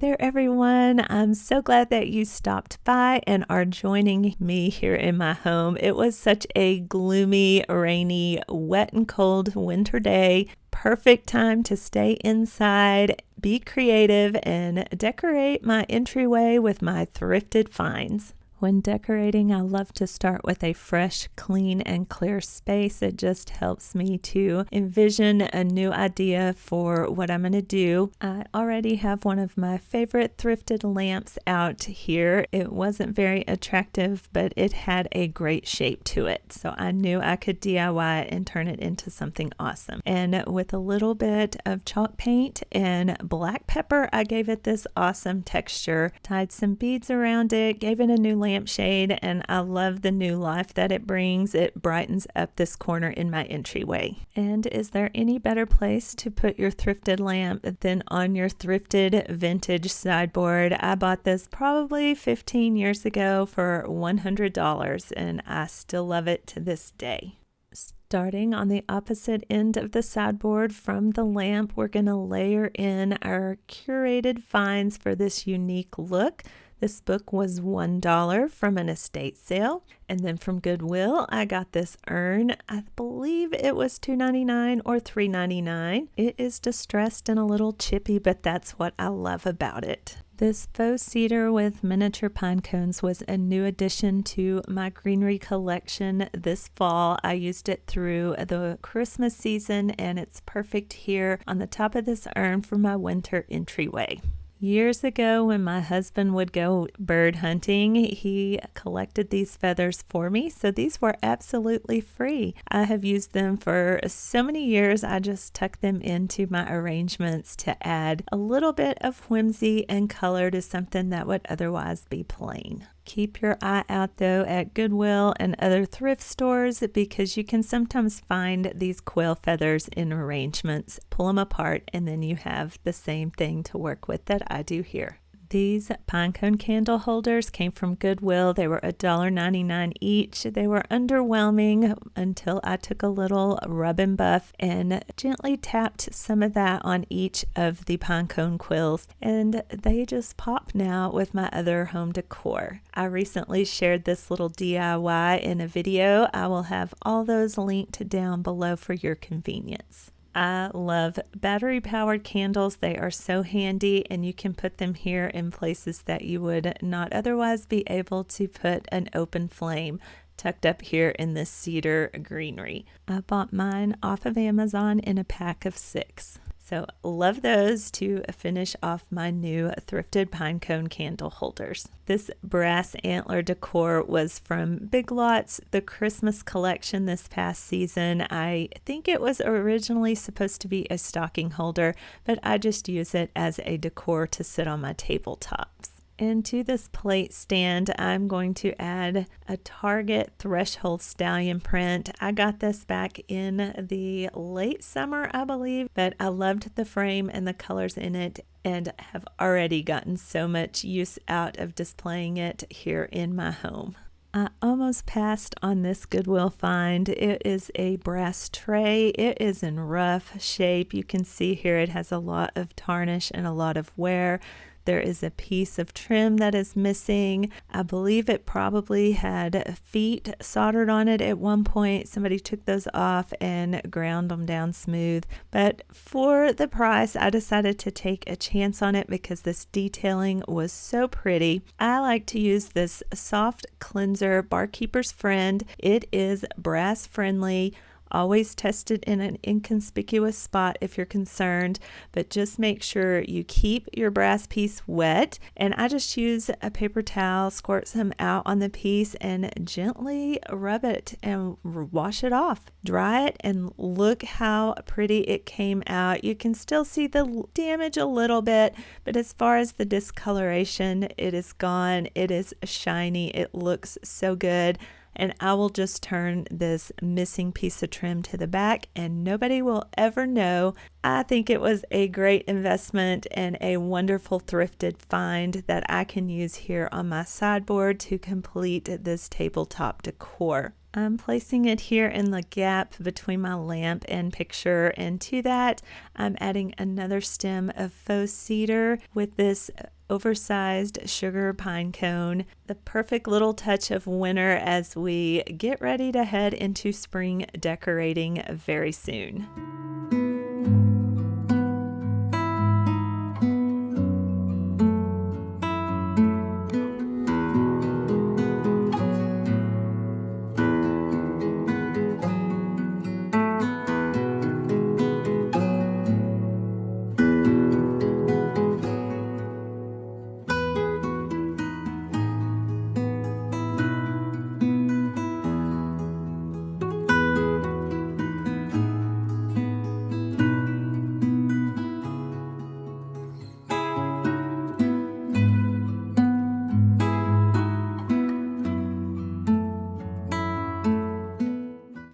there, everyone. I'm so glad that you stopped by and are joining me here in my home. It was such a gloomy, rainy, wet and cold winter day. Perfect time to stay inside, be creative, and decorate my entryway with my thrifted finds. When decorating, I love to start with a fresh, clean, and clear space. It just helps me to envision a new idea for what I'm going to do. I already have one of my favorite thrifted lamps out here. It wasn't very attractive, but it had a great shape to it. So I knew I could DIY it and turn it into something awesome. And with a little bit of chalk paint and black pepper, I gave it this awesome texture. Tied some beads around it, gave it a new lampshade, and I love the new life that it brings. It brightens up this corner in my entryway. And is there any better place to put your thrifted lamp than on your thrifted vintage sideboard? I bought this probably 15 years ago for $100, and I still love it to this day. Starting on the opposite end of the sideboard from the lamp, we're going to layer in our curated finds for this unique look. This book was $1 from an estate sale. And then from Goodwill, I got this urn. I believe it was $2.99 or $3.99. It is distressed and a little chippy, but that's what I love about it. This faux cedar with miniature pine cones was a new addition to my greenery collection this fall. I used it through the Christmas season, and it's perfect here on the top of this urn for my winter entryway. Years ago, when my husband would go bird hunting, he collected these feathers for me, so these were absolutely free. I have used them for so many years. I just tuck them into my arrangements to add a little bit of whimsy and color to something that would otherwise be plain. Keep your eye out though at Goodwill and other thrift stores, because you can sometimes find these quail feathers in arrangements. Pull them apart and then you have the same thing to work with that I do here. These pinecone candle holders came from Goodwill. They were $1.99 each. They were underwhelming until I took a little rub and buff and gently tapped some of that on each of the pinecone quills, and they just pop now with my other home decor. I recently shared this little DIY in a video. I will have all those linked down below for your convenience. I love battery-powered candles. They are so handy, and you can put them here in places that you would not otherwise be able to put an open flame, tucked up here in this cedar greenery. I bought mine off of Amazon in a pack of 6. So love those to finish off my new thrifted pinecone candle holders. This brass antler decor was from Big Lots, the Christmas collection this past season. I think it was originally supposed to be a stocking holder, but I just use it as a decor to sit on my tabletops. And to this plate stand, I'm going to add a Target Threshold Stallion print. I got this back in the late summer, I believe, but I loved the frame and the colors in it and have already gotten so much use out of displaying it here in my home. I almost passed on this Goodwill find. It is a brass tray. It is in rough shape. You can see here it has a lot of tarnish and a lot of wear. There is a piece of trim that is missing. I believe it probably had feet soldered on it at one point. Somebody took those off and ground them down smooth. But for the price, I decided to take a chance on it because this detailing was so pretty. I like to use this soft cleanser, Barkeeper's Friend. It is brass friendly. Always test it in an inconspicuous spot if you're concerned, but just make sure you keep your brass piece wet. And I just use a paper towel, squirt some out on the piece, and gently rub it and wash it off. Dry it, and look how pretty it came out. You can still see the damage a little bit, but as far as the discoloration, it is gone. It is shiny. It looks so good. And I will just turn this missing piece of trim to the back and nobody will ever know. I think it was a great investment and a wonderful thrifted find that I can use here on my sideboard to complete this tabletop decor. I'm placing it here in the gap between my lamp and picture, and to that I'm adding another stem of faux cedar with this oversized sugar pine cone, the perfect little touch of winter as we get ready to head into spring decorating very soon.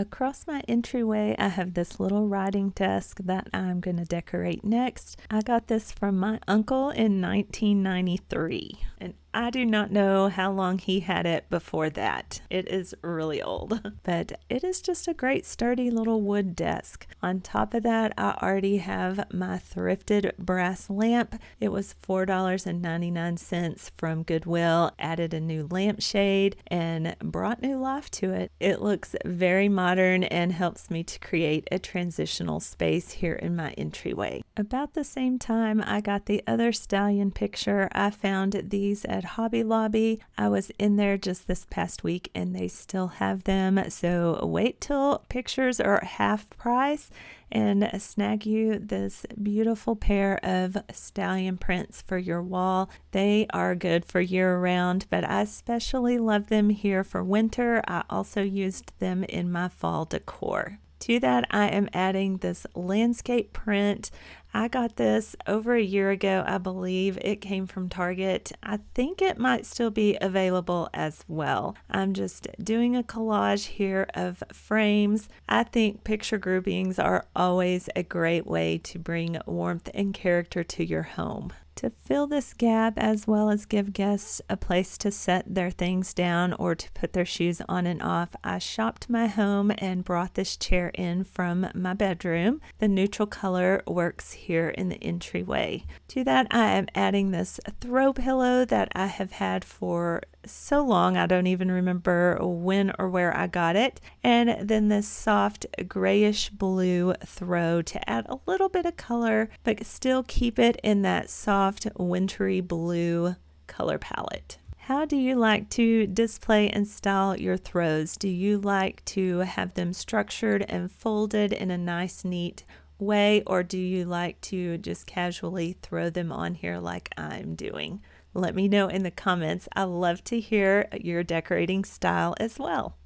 Across my entryway, I have this little writing desk that I'm going to decorate next. I got this from my uncle in 1993, and I do not know how long he had it before that. It is really old, but it is just a great sturdy little wood desk. On top of that, I already have my thrifted brass lamp. It was $4.99 from Goodwill, added a new lampshade and brought new life to it. It looks very modern and helps me to create a transitional space here in my entryway. About the same time I got the other stallion picture, I found these at Hobby Lobby. I was in there just this past week and they still have them, so wait till pictures are half price and snag you this beautiful pair of stallion prints for your wall. They are good for year round, but I especially love them here for winter. I also used them in my fall decor. To that, I am adding this landscape print. I got this over a year ago, I believe. It came from Target. I think it might still be available as well. I'm just doing a collage here of frames. I think picture groupings are always a great way to bring warmth and character to your home. To fill this gap, as well as give guests a place to set their things down or to put their shoes on and off, I shopped my home and brought this chair in from my bedroom. The neutral color works here in the entryway. To that, I am adding this throw pillow that I have had for so long, I don't even remember when or where I got it. And then this soft grayish blue throw to add a little bit of color, but still keep it in that soft wintry blue color palette. How do you like to display and style your throws? Do you like to have them structured and folded in a nice, neat way, or do you like to just casually throw them on here like I'm doing? Let me know in the comments. I love to hear your decorating style as well.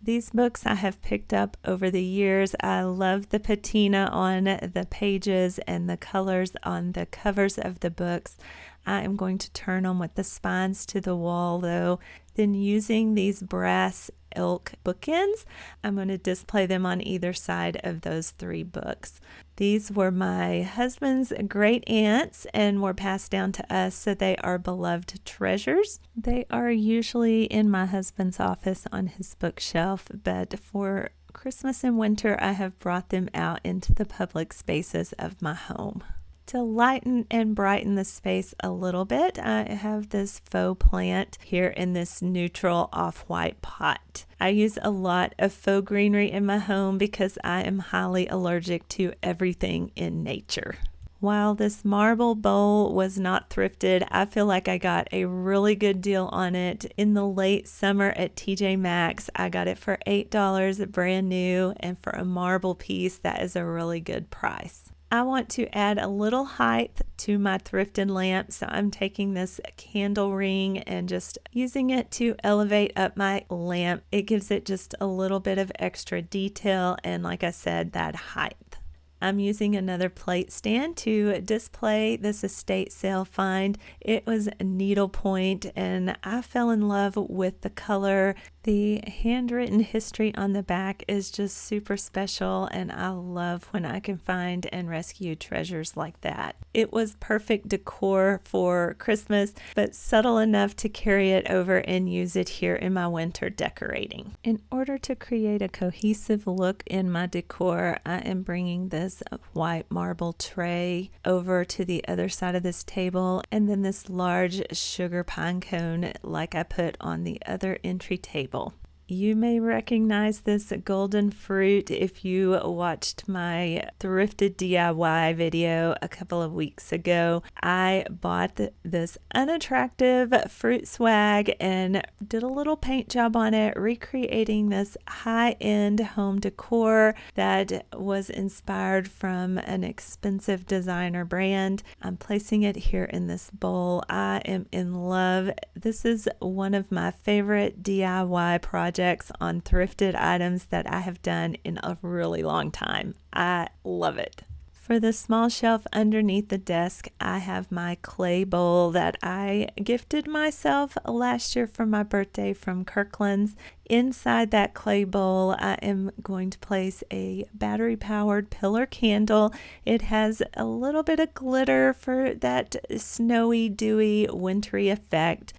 These books I have picked up over the years. I love the patina on the pages and the colors on the covers of the books. I am going to turn them with the spines to the wall though. Then using these brass elk bookends, I'm going to display them on either side of those three books. These were my husband's great aunts and were passed down to us, so they are beloved treasures. They are usually in my husband's office on his bookshelf, but for Christmas and winter, I have brought them out into the public spaces of my home. To lighten and brighten the space a little bit, I have this faux plant here in this neutral off-white pot. I use a lot of faux greenery in my home because I am highly allergic to everything in nature. While this marble bowl was not thrifted, I feel like I got a really good deal on it in the late summer at TJ Maxx. I got it for $8 brand new, and for a marble piece, that is a really good price. I want to add a little height to my thrifted lamp, so I'm taking this candle ring and just using it to elevate up my lamp. It gives it just a little bit of extra detail and, like I said, that height. I'm using another plate stand to display this estate sale find. It was needlepoint and I fell in love with the color. The handwritten history on the back is just super special, and I love when I can find and rescue treasures like that. It was perfect decor for Christmas, but subtle enough to carry it over and use it here in my winter decorating. In order to create a cohesive look in my decor, I am bringing this white marble tray over to the other side of this table, and then this large sugar pine cone like I put on the other entry table. You may recognize this golden fruit if you watched my Thrifted DIY video a couple of weeks ago. I bought this unattractive fruit swag and did a little paint job on it, recreating this high-end home decor that was inspired from an expensive designer brand. I'm placing it here in this bowl. I am in love. This is one of my favorite DIY projects on thrifted items that I have done in a really long time. I love it. For the small shelf underneath the desk, I have my clay bowl that I gifted myself last year for my birthday from Kirkland's. Inside that clay bowl, I am going to place a battery-powered pillar candle. It has a little bit of glitter for that snowy, dewy, wintry effect.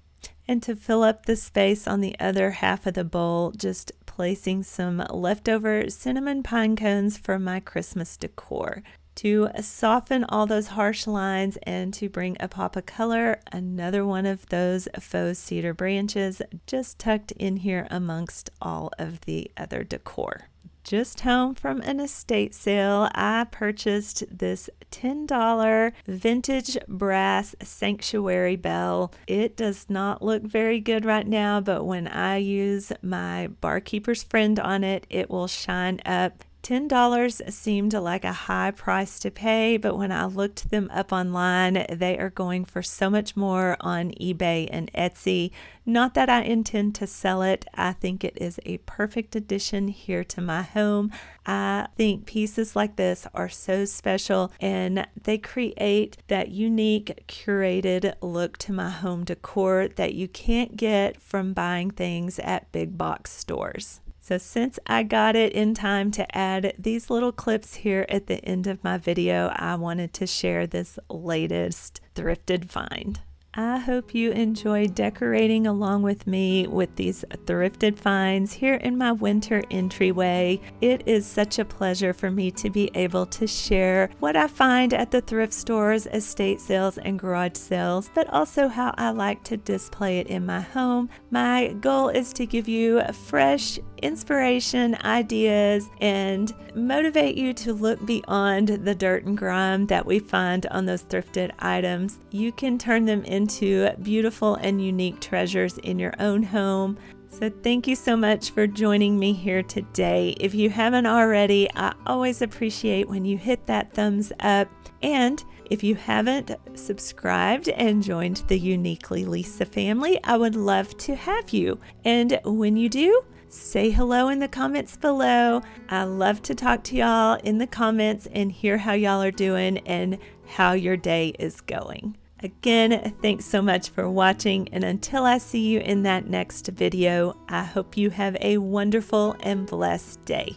And to fill up the space on the other half of the bowl, just placing some leftover cinnamon pine cones for my Christmas decor. To soften all those harsh lines and to bring a pop of color, another one of those faux cedar branches just tucked in here amongst all of the other decor. Just home from an estate sale, I purchased this $10 vintage brass sanctuary bell. It does not look very good right now, but when I use my barkeeper's friend on it, it will shine up. $10 seemed like a high price to pay, but when I looked them up online, they are going for so much more on eBay and Etsy. Not that I intend to sell it. I think it is a perfect addition here to my home. I think pieces like this are so special, and they create that unique, curated look to my home decor that you can't get from buying things at big box stores. So since I got it in time to add these little clips here at the end of my video, I wanted to share this latest thrifted find. I hope you enjoy decorating along with me with these thrifted finds here in my winter entryway. It is such a pleasure for me to be able to share what I find at the thrift stores, estate sales, and garage sales, but also how I like to display it in my home. My goal is to give you fresh inspiration, ideas, and motivate you to look beyond the dirt and grime that we find on those thrifted items. You can turn them into beautiful and unique treasures in your own home. So thank you so much for joining me here today. If you haven't already, I always appreciate when you hit that thumbs up. And if you haven't subscribed and joined the Uniquely Lesa family, I would love to have you. And when you do, say hello in the comments below. I love to talk to y'all in the comments and hear how y'all are doing and how your day is going. Again, thanks so much for watching, and until I see you in that next video, I hope you have a wonderful and blessed day.